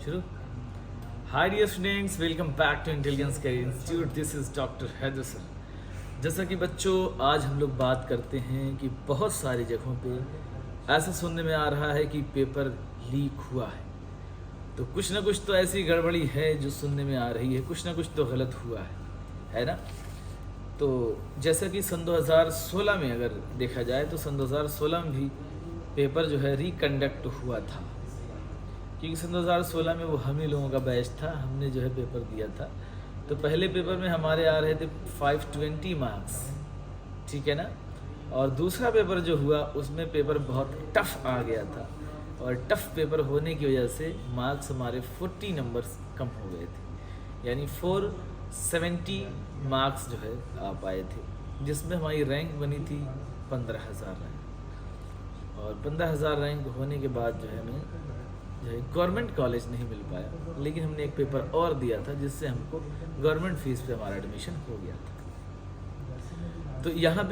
शुरू। Hi dear students, welcome back to intelligence career institute. This is doctor Haider sir. जैसा कि बच्चों, आज हम लोग बात करते हैं कि बहुत सारी जगहों पे ऐसा सुनने में आ रहा है कि पेपर लीक हुआ है। तो कुछ ना कुछ तो ऐसी गड़बड़ी है जो सुनने में आ रही है, कुछ ना कुछ तो गलत हुआ है ना। तो जैसा कि सन 2016 में अगर देखा जाए तो सन 2016 में भी पेपर जो है रिकंडक्ट हुआ था, क्योंकि सन 2016 में वो हम ही लोगों का बैच था, हमने जो है पेपर दिया था। तो पहले पेपर में हमारे आ रहे थे 520 मार्क्स, ठीक है ना। और दूसरा पेपर जो हुआ उसमें पेपर बहुत टफ आ गया था, और टफ पेपर होने की वजह से मार्क्स हमारे 40 नंबर्स कम हो गए थे, यानी 470 मार्क्स जो है आ पाए थे, जिसमें हमारी रैंक बनी थी 15,000 रैंक। और 15,000 रैंक होने के बाद जो है हमें जो है गवर्नमेंट कॉलेज नहीं मिल पाया, लेकिन हमने एक पेपर और दिया था जिससे हमको गवर्नमेंट फीस पे हमारा एडमिशन हो गया था। तो यहाँ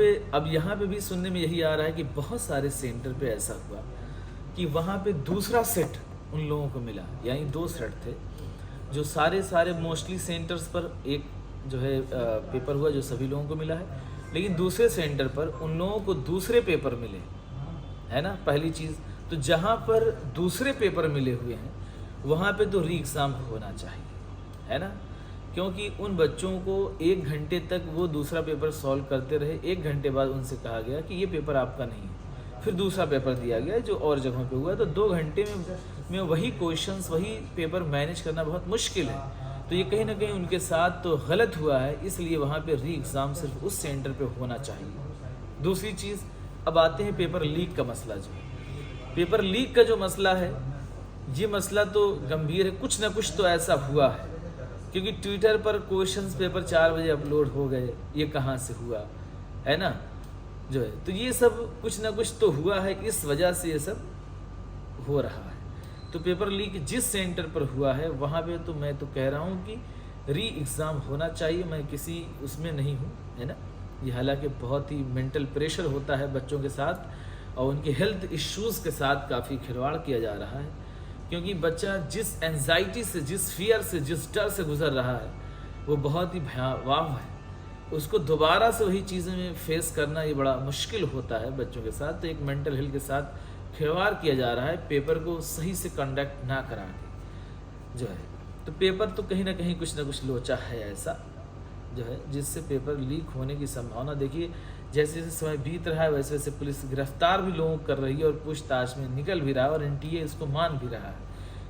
पे भी सुनने में यही आ रहा है कि बहुत सारे सेंटर पे ऐसा हुआ कि वहाँ पे दूसरा सेट उन लोगों को मिला, यानी 2 सेट थे जो सारे मोस्टली सेंटर्स पर एक जो है पेपर हुआ जो सभी लोगों को मिला है, लेकिन दूसरे सेंटर पर उन लोगों को दूसरे पेपर मिले, है ना। पहली चीज़ तो जहाँ पर दूसरे पेपर मिले हुए हैं वहाँ पे तो री एग्ज़ाम होना चाहिए, है ना, क्योंकि उन बच्चों को 1 घंटे तक वो दूसरा पेपर सॉल्व करते रहे। 1 घंटे बाद उनसे कहा गया कि ये पेपर आपका नहीं है, फिर दूसरा पेपर दिया गया जो और जगहों पे हुआ। तो 2 घंटे में वही क्वेश्चंस, वही पेपर मैनेज करना बहुत मुश्किल है। तो ये कहीं ना कहीं उनके साथ तो गलत हुआ है, इसलिए वहाँ पे री एग्ज़ाम सिर्फ उस सेंटर पे होना चाहिए। दूसरी चीज़, अब आते हैं पेपर लीक का मसला। जो है पेपर लीक का जो मसला है, ये मसला तो गंभीर है। कुछ ना कुछ तो ऐसा हुआ है, क्योंकि ट्विटर पर क्वेश्चंस पेपर 4 बजे अपलोड हो गए, ये कहाँ से हुआ, है ना। जो है तो ये सब कुछ ना कुछ तो हुआ है, इस वजह से ये सब हो रहा है। तो पेपर लीक जिस सेंटर पर हुआ है वहाँ पे तो मैं तो कह रहा हूँ कि री एग्ज़ाम होना चाहिए। मैं किसी उसमें नहीं हूँ, है ना। ये हालांकि बहुत ही मेंटल प्रेशर होता है बच्चों के साथ, और उनके हेल्थ इश्यूज़ के साथ काफ़ी खिलवाड़ किया जा रहा है, क्योंकि बच्चा जिस एंजाइटी से, जिस फियर से, जिस डर से गुजर रहा है वो बहुत ही भयावह है। उसको दोबारा से वही चीज़ें में फेस करना ये बड़ा मुश्किल होता है बच्चों के साथ। तो एक मेंटल हेल्थ के साथ खिलवाड़ किया जा रहा है, पेपर को सही से कंडक्ट ना करा के जो है। तो पेपर तो कहीं ना कहीं कुछ ना कुछ लोचा है ऐसा जो है, जिससे पेपर लीक होने की संभावना। देखिए जैसे जैसे समय बीत रहा है वैसे वैसे पुलिस गिरफ्तार भी लोगों को कर रही है, और पूछताछ में निकल भी रहा है, और एनटीए इसको मान भी रहा है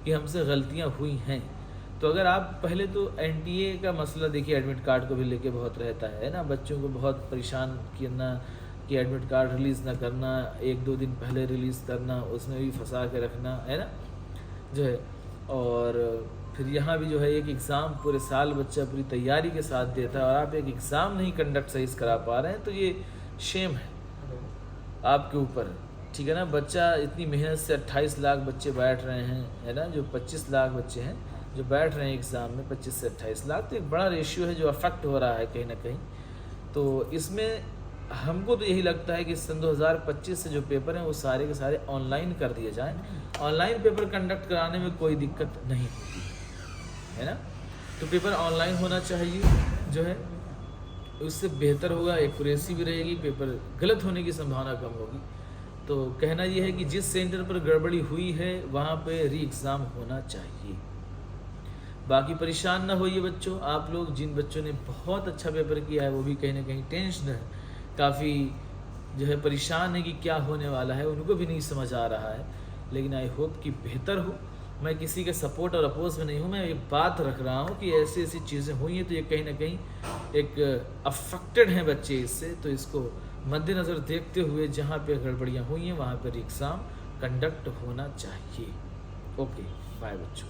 कि हमसे गलतियां हुई हैं। तो अगर आप पहले तो एनटीए का मसला देखिए, एडमिट कार्ड को भी लेके बहुत रहता है ना, बच्चों को बहुत परेशान करना कि एडमिट कार्ड रिलीज़ ना करना, 1-2 दिन पहले रिलीज़ करना, उसमें भी फंसा के रखना, है ना जो है। और फिर यहाँ भी जो है एक एग्ज़ाम पूरे साल बच्चा पूरी तैयारी के साथ देता है, और आप एक एग्ज़ाम नहीं कंडक्ट सही से करा पा रहे हैं, तो ये शेम है आपके ऊपर, ठीक है ना। बच्चा इतनी मेहनत से 28 लाख बच्चे बैठ रहे हैं, है ना, जो 25 लाख बच्चे हैं जो बैठ रहे हैं एग्ज़ाम में, 25 से 28 लाख, तो एक बड़ा रेशियो है जो अफेक्ट हो रहा है कहीं ना कहीं। तो इसमें हमको तो यही लगता है कि सन 2025 से जो पेपर हैं वो सारे के सारे ऑनलाइन कर दिए जाएँ। ऑनलाइन पेपर कंडक्ट कराने में कोई दिक्कत नहीं होती है ना। तो पेपर ऑनलाइन होना चाहिए जो है, उससे बेहतर होगा, एक्यूरेसी भी रहेगी, पेपर गलत होने की संभावना कम होगी। तो कहना यह है कि जिस सेंटर पर गड़बड़ी हुई है वहाँ पे री एग्ज़ाम होना चाहिए। बाकी परेशान ना होइए बच्चों, आप लोग जिन बच्चों ने बहुत अच्छा पेपर किया है वो भी कहीं ना कहीं टेंशन है, काफ़ी जो है परेशान है कि क्या होने वाला है, उनको भी नहीं समझ आ रहा है। लेकिन आई होप कि बेहतर हो। मैं किसी के सपोर्ट और अपोज में नहीं हूँ, मैं ये बात रख रहा हूँ कि ऐसी ऐसी चीज़ें हुई हैं तो ये कहीं ना कहीं एक अफेक्टेड हैं बच्चे इससे। तो इसको मद्देनज़र देखते हुए जहाँ पे गड़बड़ियाँ हुई हैं वहाँ पर एग्ज़ाम कंडक्ट होना चाहिए। ओके, बाय बच्चों।